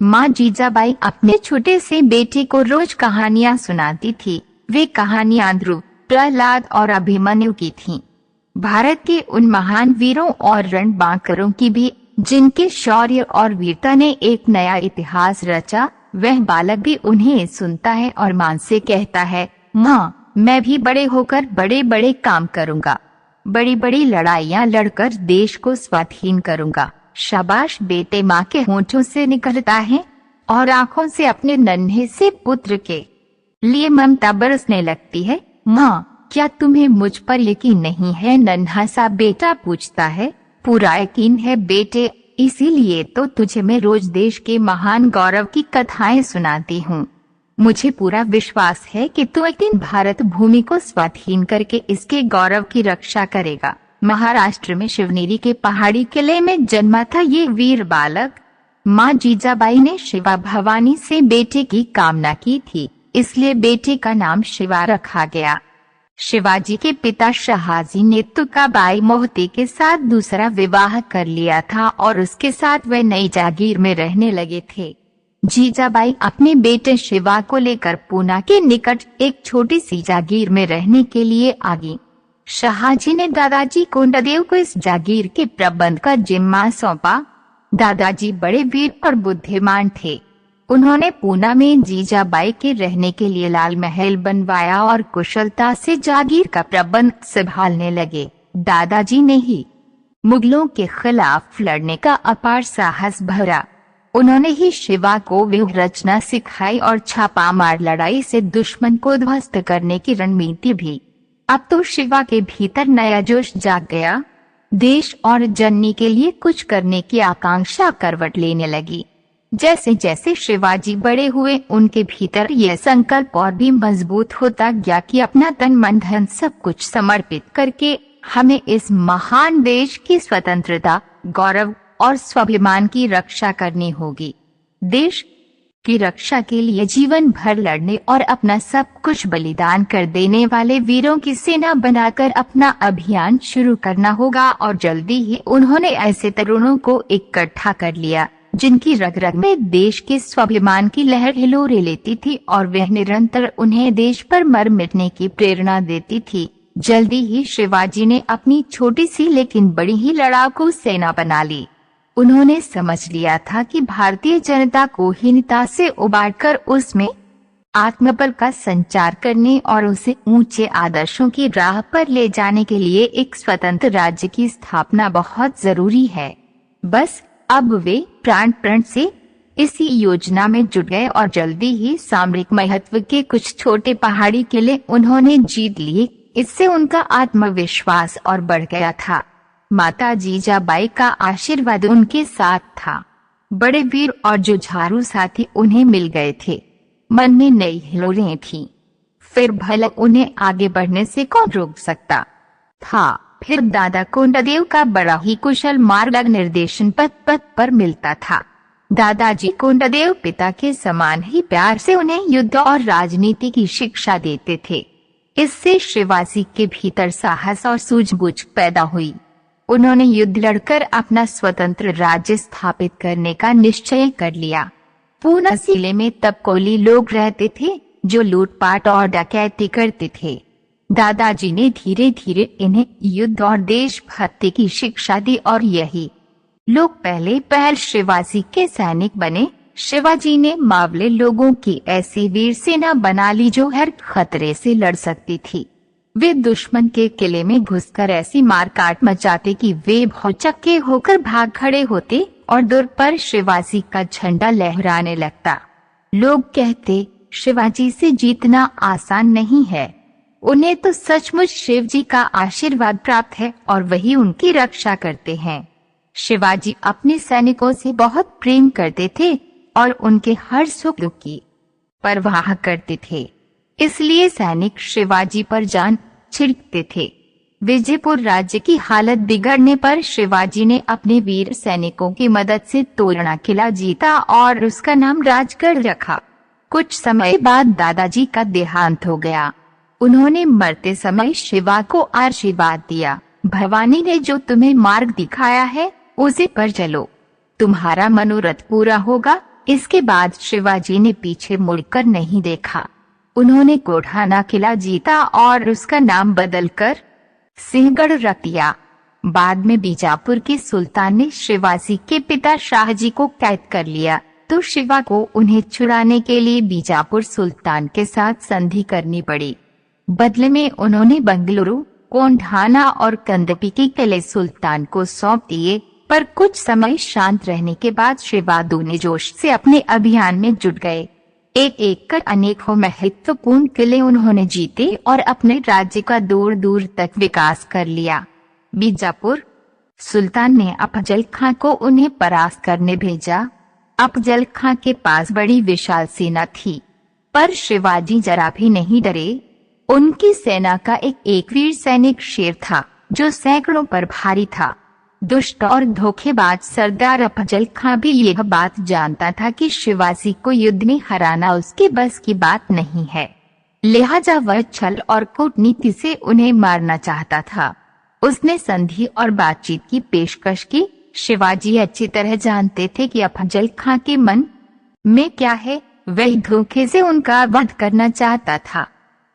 माँ जीजाबाई अपने छोटे से बेटे को रोज कहानियाँ सुनाती थी। वे कहानियाँ ध्रुव, प्रहलाद और अभिमन्यु की थीं। भारत के उन महान वीरों और रणबांकुरों की भी, जिनके शौर्य और वीरता ने एक नया इतिहास रचा। वह बालक भी उन्हें सुनता है और माँ से कहता है, माँ, मैं भी बड़े होकर बड़े बड़े काम करूँगा, बड़ी बड़ी लड़ाइयाँ लड़कर देश को स्वाधीन करूँगा। शाबाश बेटे, माँ के होठों से निकलता है और आंखों से अपने नन्हे से पुत्र के लिए ममता बरसने लगती है। माँ, क्या तुम्हें मुझ पर यकीन नहीं है? नन्हा सा बेटा पूछता है। पूरा यकीन है बेटे, इसीलिए तो तुझे मैं रोज देश के महान गौरव की कथाएं सुनाती हूँ। मुझे पूरा विश्वास है कि तू एक दिन भारत भूमि को स्वाधीन करके इसके गौरव की रक्षा करेगा। महाराष्ट्र में शिवनेरी के पहाड़ी किले में जन्मा था ये वीर बालक। माँ जीजाबाई ने शिवा भवानी से बेटे की कामना की थी, इसलिए बेटे का नाम शिवा रखा गया। शिवाजी के पिता शहाजी ने तुकाबाई मोहते के साथ दूसरा विवाह कर लिया था और उसके साथ वे नई जागीर में रहने लगे थे। जीजाबाई अपने बेटे शिवा को लेकर पूना के निकट एक छोटी सी जागीर में रहने के लिए आ गई। शहाजी ने दादाजी कोंडादेव को इस जागीर के प्रबंध का जिम्मा सौंपा। दादाजी बड़े वीर और बुद्धिमान थे। उन्होंने पूना में जीजाबाई के रहने के लिए लाल महल बनवाया और कुशलता से जागीर का प्रबंध संभालने लगे। दादाजी ने ही मुगलों के खिलाफ लड़ने का अपार साहस भरा। उन्होंने ही शिवा को व्यूह रचना सिखाई और छापामार लड़ाई से दुश्मन को ध्वस्त करने की रणनीति भी। अब तो शिवा के भीतर नया जोश जाग गया। देश और जननी के लिए कुछ करने की आकांक्षा करवट लेने लगी। जैसे जैसे शिवाजी बड़े हुए, उनके भीतर यह संकल्प और भी मजबूत होता गया कि अपना तन मन धन सब कुछ समर्पित करके हमें इस महान देश की स्वतंत्रता, गौरव और स्वाभिमान की रक्षा करनी होगी। देश की रक्षा के लिए जीवन भर लड़ने और अपना सब कुछ बलिदान कर देने वाले वीरों की सेना बनाकर अपना अभियान शुरू करना होगा। और जल्दी ही उन्होंने ऐसे तरुणों को इकट्ठा कर लिया जिनकी रग रग में देश के स्वाभिमान की लहर हिलोरे लेती थी और वह निरंतर उन्हें देश पर मर मिटने की प्रेरणा देती थी। जल्दी ही शिवाजी ने अपनी छोटी सी लेकिन बड़ी ही लड़ाकू सेना बना ली। उन्होंने समझ लिया था कि भारतीय जनता को हीनता से उबारकर उसमें आत्मबल का संचार करने और उसे ऊंचे आदर्शों की राह पर ले जाने के लिए एक स्वतंत्र राज्य की स्थापना बहुत जरूरी है। बस अब वे प्राण प्रण से इसी योजना में जुट गए और जल्दी ही सामरिक महत्व के कुछ छोटे पहाड़ी किले उन्होंने जीत लिए। इससे उनका आत्मविश्वास और बढ़ गया था। माता जीजाबाई का आशीर्वाद उनके साथ था। बड़े वीर और जुझारू साथी उन्हें मिल गए थे। मन में नई हिलोरें थीं। फिर भला उन्हें आगे बढ़ने से कौन रोक सकता था। फिर दादा कोंडादेव का बड़ा ही कुशल मार्ग निर्देशन पथ पर मिलता था। दादाजी कोंडादेव पिता के समान ही प्यार से उन्हें युद्ध और राजनीति की शिक्षा देते थे। इससे शिवाजी के भीतर साहस और सूझबूझ पैदा हुई। उन्होंने युद्ध लड़कर अपना स्वतंत्र राज्य स्थापित करने का निश्चय कर लिया। पूना जिले में तब कोली लोग रहते थे जो लूटपाट और डकैती करते थे। दादाजी ने धीरे धीरे इन्हें युद्ध और देशभक्ति की शिक्षा दी और यही लोग पहल शिवाजी के सैनिक बने। शिवाजी ने मावले लोगों की ऐसी वीर सेना बना ली जो हर खतरे से लड़ सकती थी। वे दुश्मन के किले में घुसकर ऐसी मारकाट मचाते कि वे भौचक्के होकर भाग खड़े होते और दूर पर शिवाजी का झंडा लहराने लगता। लोग कहते, शिवाजी से जीतना आसान नहीं है। उन्हें तो सचमुच शिवजी का आशीर्वाद प्राप्त है और वही उनकी रक्षा करते हैं। शिवाजी अपने सैनिकों से बहुत प्रेम करते थे और उनके हर सुख दुख की परवाह करते थे। इसलिए सैनिक शिवाजी पर जान छिड़कते थे। विजयपुर राज्य की हालत बिगड़ने पर शिवाजी ने अपने वीर सैनिकों की मदद से तोरणा किला जीता और उसका नाम राजगढ़ रखा। कुछ समय बाद दादाजी का देहांत हो गया। उन्होंने मरते समय शिवा को आशीर्वाद दिया, भवानी ने जो तुम्हें मार्ग दिखाया है उसे पर चलो, तुम्हारा मनोरथ पूरा होगा इसके बाद शिवाजी ने पीछे मुड़कर नहीं देखा। उन्होंने कोढ़ाना किला जीता और उसका नाम बदलकर सिंहगढ़ रख दिया। बाद में बीजापुर के सुल्तान ने शिवाजी के पिता शाहजी को कैद कर लिया, तो शिवा को उन्हें छुड़ाने के लिए बीजापुर सुल्तान के साथ संधि करनी पड़ी। बदले में उन्होंने बंगलुरु, कोंढाना और कंदपी के किले सुल्तान को सौंप दिए। पर कुछ समय शांत रहने के बाद शिवा दूने जोश से अपने अभियान में जुट गए। एक एक कर अनेकों महत्वपूर्ण किले उन्होंने जीते और अपने राज्य का दूर दूर तक विकास कर लिया। बीजापुर सुल्तान ने अफजल खां को उन्हें परास्त करने भेजा। अफजल खां के पास बड़ी विशाल सेना थी, पर शिवाजी जरा भी नहीं डरे। उनकी सेना का एक वीर सैनिक शेर था, जो सैकड़ों पर भारी था। दुष्ट और धोखेबाज सरदार अफजल खां भी यह बात जानता था कि शिवाजी को युद्ध में हराना उसके बस की बात नहीं है, लिहाजा वह छल और कूटनीति से उन्हें मारना चाहता था। उसने संधि और बातचीत की पेशकश की। शिवाजी अच्छी तरह जानते थे कि अफजल खां के मन में क्या है। वह धोखे से उनका वध करना चाहता था,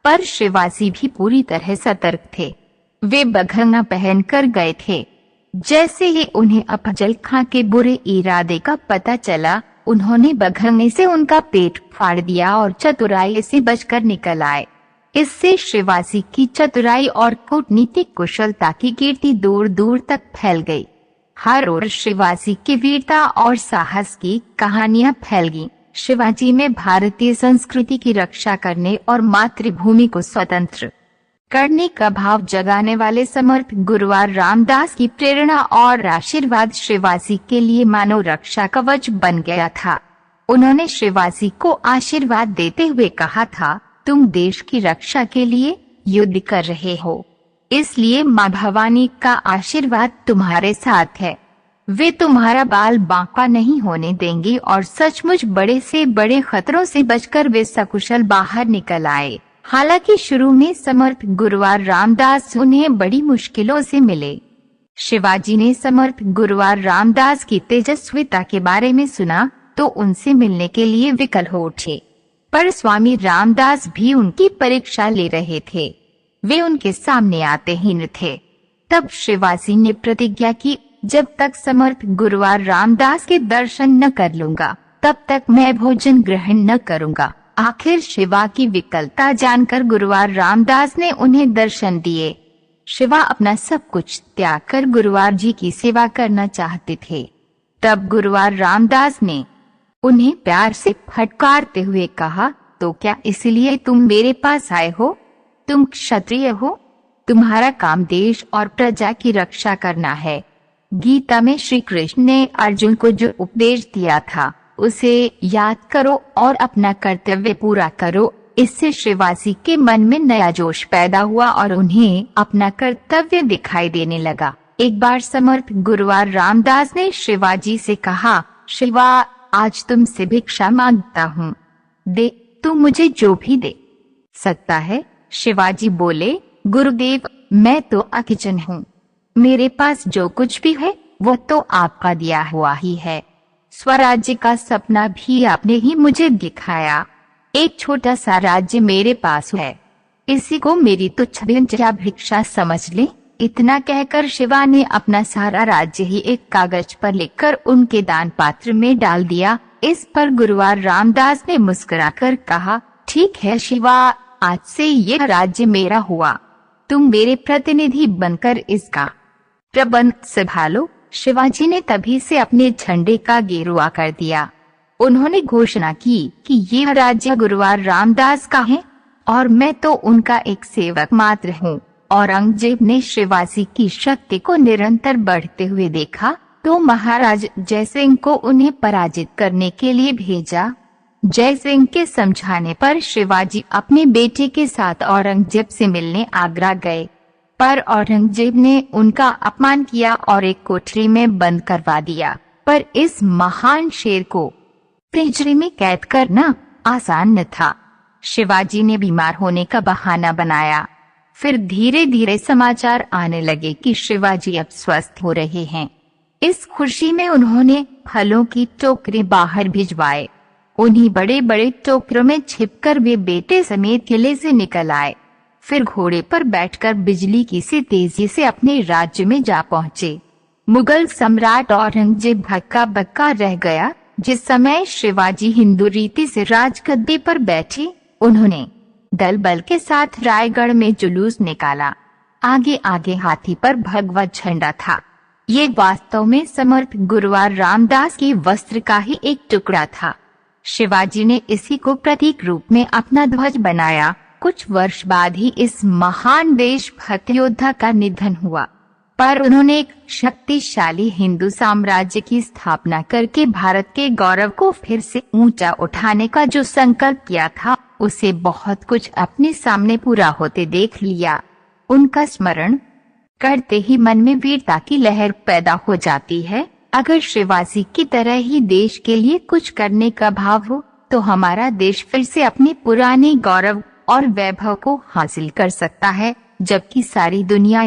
पर शिवाजी भी पूरी तरह सतर्क थे। वे बघंगा पहनकर गए थे। जैसे ही उन्हें अफजल खां के बुरे इरादे का पता चला, उन्होंने बघंगे से उनका पेट फाड़ दिया और चतुराई से बचकर निकल आए। इससे शिवाजी की चतुराई और कूटनीतिक कुशलता की कीर्ति दूर दूर तक फैल गई। हर ओर शिवाजी की वीरता और साहस की कहानियां फैल गईं। शिवाजी में भारतीय संस्कृति की रक्षा करने और मातृभूमि को स्वतंत्र करने का भाव जगाने वाले समर्थ गुरुवार रामदास की प्रेरणा और आशीर्वाद शिवाजी के लिए मानव रक्षा कवच बन गया था। उन्होंने शिवाजी को आशीर्वाद देते हुए कहा था, तुम देश की रक्षा के लिए युद्ध कर रहे हो, इसलिए माँ भवानी का आशीर्वाद तुम्हारे साथ है। वे तुम्हारा बाल बांका नहीं होने देंगे। और सचमुच बड़े से बड़े खतरों से बचकर वे सकुशल बाहर निकल आए। हालांकि शुरू में समर्थ गुरुवार रामदास उन्हें बड़ी मुश्किलों से मिले। शिवाजी ने समर्थ गुरुवार रामदास की तेजस्विता के बारे में सुना तो उनसे मिलने के लिए विकल हो उठे, पर स्वामी रामदास भी उनकी परीक्षा ले रहे थे। वे उनके सामने आते ही न थे। तब शिवाजी ने प्रतिज्ञा की, जब तक समर्थ गुरुवार रामदास के दर्शन न कर लूंगा, तब तक मैं भोजन ग्रहण न करूंगा। आखिर शिवा की विकलता जानकर गुरुवार रामदास ने उन्हें दर्शन दिए। शिवा अपना सब कुछ त्याग कर गुरुवार जी की सेवा करना चाहते थे। तब गुरुवार रामदास ने उन्हें प्यार से फटकारते हुए कहा, तो क्या इसलिए तुम मेरे पास आए हो? तुम क्षत्रिय हो, तुम्हारा काम देश और प्रजा की रक्षा करना है। गीता में श्री कृष्ण ने अर्जुन को जो उपदेश दिया था उसे याद करो और अपना कर्तव्य पूरा करो। इससे शिवाजी के मन में नया जोश पैदा हुआ और उन्हें अपना कर्तव्य दिखाई देने लगा। एक बार समर्थ गुरुवार रामदास ने शिवाजी से कहा, शिवा, आज तुमसे भिक्षा मांगता हूँ, दे, तू मुझे जो भी दे सकता है। शिवाजी बोले, गुरुदेव, मैं तो अकिचन हूँ, मेरे पास जो कुछ भी है वो तो आपका दिया हुआ ही है। स्वराज्य का सपना भी आपने ही मुझे दिखाया। एक छोटा सा राज्य मेरे पास है, इसी को मेरी तुच्छ भिक्षा समझ ले। इतना कहकर शिवा ने अपना सारा राज्य ही एक कागज पर लिखकर उनके दान पात्र में डाल दिया। इस पर गुरुवार रामदास ने मुस्कुराकर कहा, ठीक है शिवा, आज से ये राज्य मेरा हुआ, तुम मेरे प्रतिनिधि बनकर इसका प्रबंध संभालो। शिवाजी ने तभी से अपने झंडे का गेरुआ कर दिया। उन्होंने घोषणा की कि ये राज्य गुरुवार रामदास का है और मैं तो उनका एक सेवक मात्र हूँ। औरंगजेब ने शिवाजी की शक्ति को निरंतर बढ़ते हुए देखा तो महाराज जयसिंह को उन्हें पराजित करने के लिए भेजा। जयसिंह के समझाने पर शिवाजी अपने बेटे के साथ औरंगजेब से मिलने आगरा गए, पर औरंगजेब ने उनका अपमान किया और एक कोठरी में बंद करवा दिया। पर इस महान शेर को पिंजरे में कैद करना आसान न था। शिवाजी ने बीमार होने का बहाना बनाया। फिर धीरे धीरे समाचार आने लगे कि शिवाजी अब स्वस्थ हो रहे हैं। इस खुशी में उन्होंने फलों की टोकरी बाहर भिजवाए। उन्हीं बड़े बड़े टोकरों में छिपकर वे बेटे समेत किले से निकल आए। फिर घोड़े पर बैठकर बिजली की सी तेजी से अपने राज्य में जा पहुंचे। मुगल सम्राट औरंगजेब हक्का बक्का रह गया। जिस समय शिवाजी हिंदू रीति से राजगद्दी पर बैठे, उन्होंने दल बल के साथ रायगढ़ में जुलूस निकाला। आगे आगे हाथी पर भगवा झंडा था। ये वास्तव में समर्थ गुरुवार रामदास के वस्त्र का ही एक टुकड़ा था। शिवाजी ने इसी को प्रतीक रूप में अपना ध्वज बनाया। कुछ वर्ष बाद ही इस महान देशभक्त योद्धा का निधन हुआ, पर उन्होंने एक शक्तिशाली हिंदू साम्राज्य की स्थापना करके भारत के गौरव को फिर से ऊंचा उठाने का जो संकल्प किया था, उसे बहुत कुछ अपने सामने पूरा होते देख लिया। उनका स्मरण करते ही मन में वीरता की लहर पैदा हो जाती है। अगर शिवाजी की तरह ही देश के लिए कुछ करने का भाव हो, तो हमारा देश फिर से अपने पुराने गौरव और वैभव को हासिल कर सकता है, जबकि सारी दुनिया